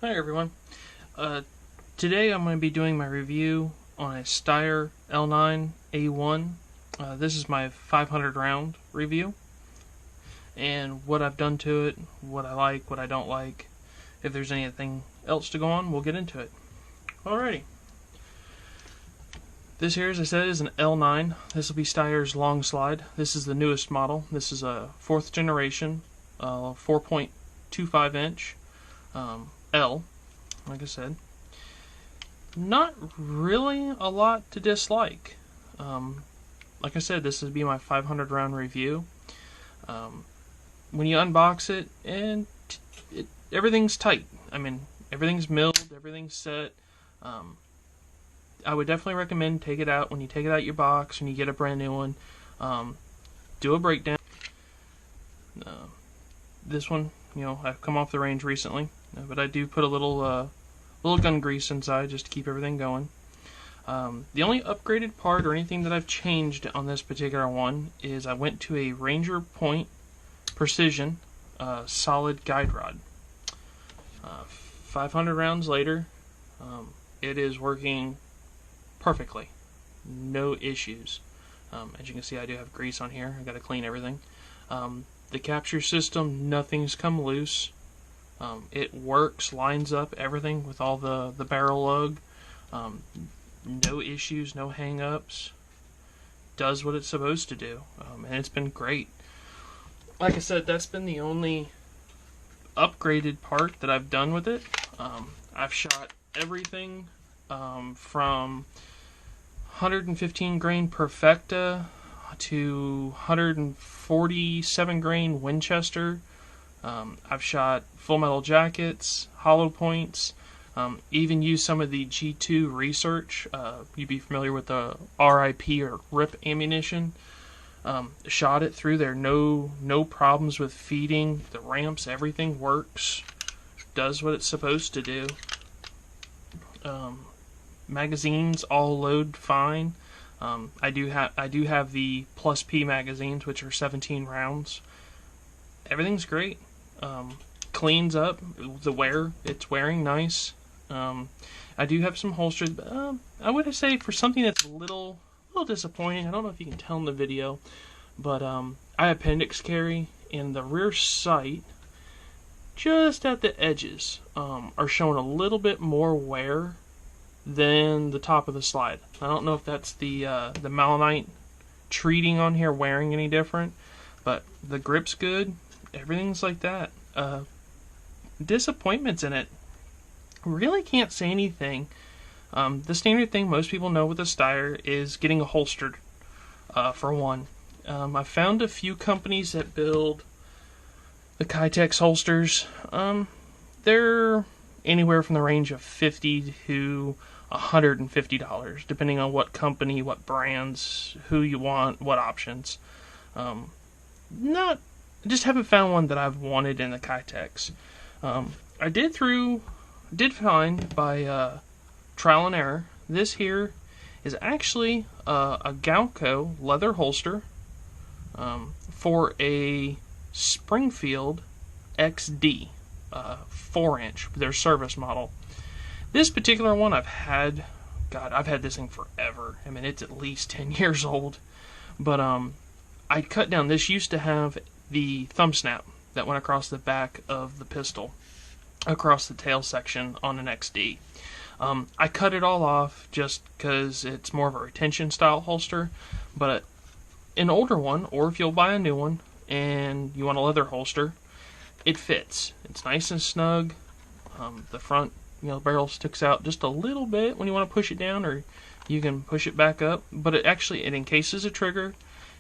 Hi everyone. Today I'm going to be doing my review on a Steyr L9A1. This is my 500 round review, and what I've done to it, what I like, what I don't like. If there's anything else to go on, we'll get into it. Alrighty. This here, as I said, is an L9. This will be Steyr's long slide. This is the newest model. This is a 4th generation, 4.25 inch. L, like I said. Not really a lot to dislike. Like I said, this would be my 500 round review. When you unbox it, and everything's tight. I mean, everything's milled, everything's set. I would definitely recommend take it out when you take it out your box, when you get a brand new one. Do a breakdown. This one, I've come off the range recently, but I do put a little gun grease inside just to keep everything going. The only upgraded part or anything that I've changed on this particular one is I went to a Ranger Point Precision solid guide rod. 500 rounds later, it is working perfectly. No issues. As you can see, I do have grease on here. I got to clean everything. The capture system, nothing's come loose. It works, lines up everything with all the barrel lug. No issues, no hang-ups. Does what it's supposed to do, and it's been great. Like I said, that's been the only upgraded part that I've done with it. I've shot everything from 115 grain Perfecta to 147 grain Winchester. I've shot full metal jackets, hollow points, even used some of the G2 research. You'd be familiar with the RIP or RIP ammunition. Shot it through there, no problems with feeding. The ramps, everything works, does what it's supposed to do. Magazines all load fine. I do have the Plus P magazines, which are 17 rounds. Everything's great. Cleans up the wear. It's wearing nice. I do have some holsters, but I would say for something that's a little disappointing. I don't know if you can tell in the video, but I appendix carry, and the rear sight, just at the edges, are showing a little bit more wear than the top of the slide. I don't know if that's the Malonite treating on here wearing any different, but the grip's good. Everything's like that. Disappointments in it. Really can't say anything. The standard thing most people know with the Steyr is getting a holstered, for one. I found a few companies that build the Kytex holsters. They're anywhere from the range of $50 to $150, depending on what company, what brands, who you want, what options. Just haven't found one that I've wanted in the Kytex. I did find by trial and error. This here is actually a Gaucho leather holster for a Springfield XD 4-inch, their service model. This particular one I've had this thing forever. I mean, it's at least 10 years old. But I cut down. This used to have the thumb snap that went across the back of the pistol, across the tail section on an XD. I cut it all off just because it's more of a retention style holster. But an older one, or if you'll buy a new one and you want a leather holster, it fits. It's nice and snug. The front, barrel sticks out just a little bit when you want to push it down, or you can push it back up. But it encases a trigger,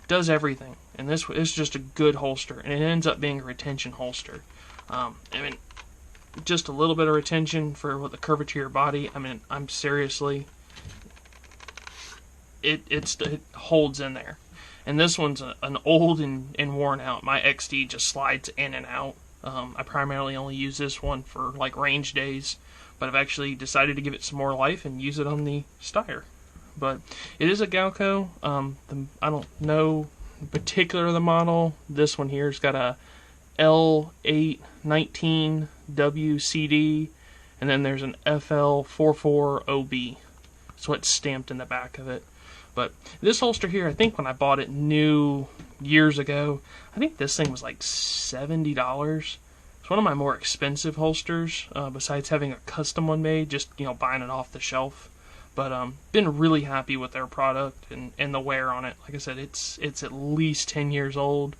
does everything. And this is just a good holster, and it ends up being a retention holster. Just a little bit of retention for what the curvature of your body. I'm seriously, it holds in there. And this one's an old and worn out. My XD just slides in and out. I primarily only use this one for like range days, but I've actually decided to give it some more life and use it on the Steyr. But it is a Gaucho. I don't know in particular the model. This one here's got a L9A1 WCD, and then there's an FL44OB. That's what's stamped in the back of it. But this holster here, I think when I bought it new years ago, I think this thing was like $70. It's one of my more expensive holsters, besides having a custom one made, just, you know, buying it off the shelf. But been really happy with their product and the wear on it. Like I said, it's at least 10 years old,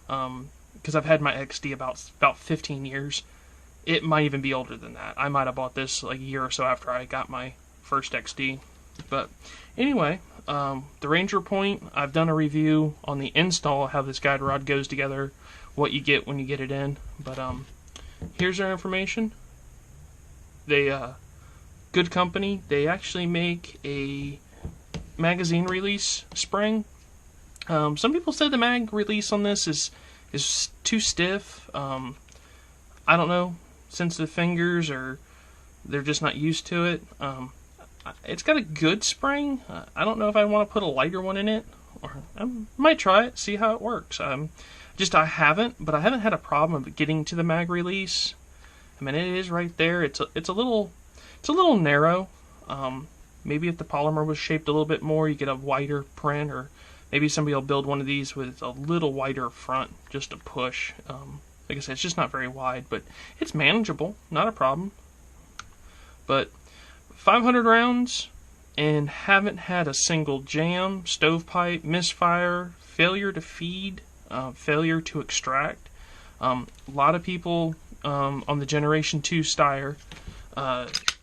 because I've had my XD about 15 years. It might even be older than that. I might have bought this like a year or so after I got my first XD. But anyway, the Ranger Point, I've done a review on the install, how this guide rod goes together, what you get when you get it in. But here's their information. They good company. They actually make a magazine release spring. Some people said the mag release on this is too stiff. I don't know, sensitive fingers, or they're just not used to it. It's got a good spring. I don't know if I want to put a lighter one in it, or I might try it, see how it works. I haven't had a problem of getting to the mag release. I mean, it is right there. It's a little narrow. Maybe if the polymer was shaped a little bit more, you get a wider print, or maybe somebody will build one of these with a little wider front just to push. Like I said, it's just not very wide, but it's manageable, not a problem. But 500 rounds and haven't had a single jam, stovepipe, misfire, failure to feed, failure to extract. A lot of people on the Generation 2 Steyr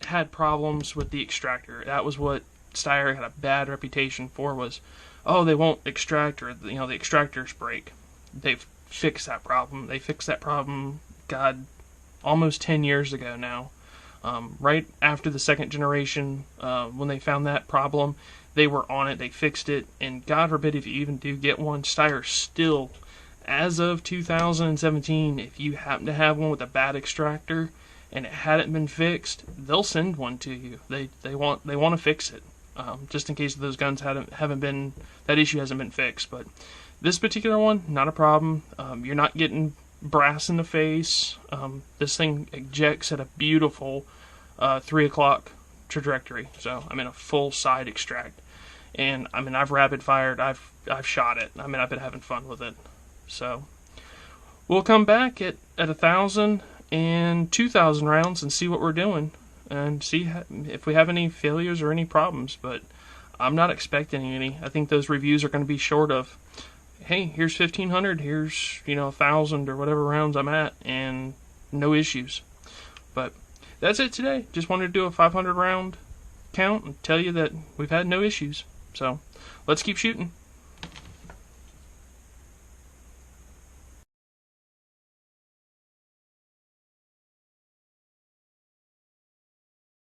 had problems with the extractor. That was what Steyr had a bad reputation for, was, oh, they won't extract, or, you know, the extractors break. They've fixed that problem. They fixed that problem, God, almost 10 years ago now. Right after the second generation, when they found that problem, they were on it, they fixed it, and God forbid if you even do get one, Steyr still, as of 2017, if you happen to have one with a bad extractor and it hadn't been fixed, they'll send one to you. They want to fix it, just in case those guns haven't been, that issue hasn't been fixed. But this particular one, not a problem. You're not getting brass in the face. This thing ejects at a beautiful 3 o'clock trajectory. So I'm in a full side extract, and I mean, I've rapid fired, I've shot it. I mean, I've been having fun with it. So we'll come back at 1,000 and 2,000 rounds and see what we're doing, and see if we have any failures or any problems. But I'm not expecting any. I think those reviews are going to be short of, hey, here's 1,500, here's, you know, 1,000 or whatever rounds I'm at, and no issues. But that's it today. Just wanted to do a 500 round count and tell you that we've had no issues. So let's keep shooting.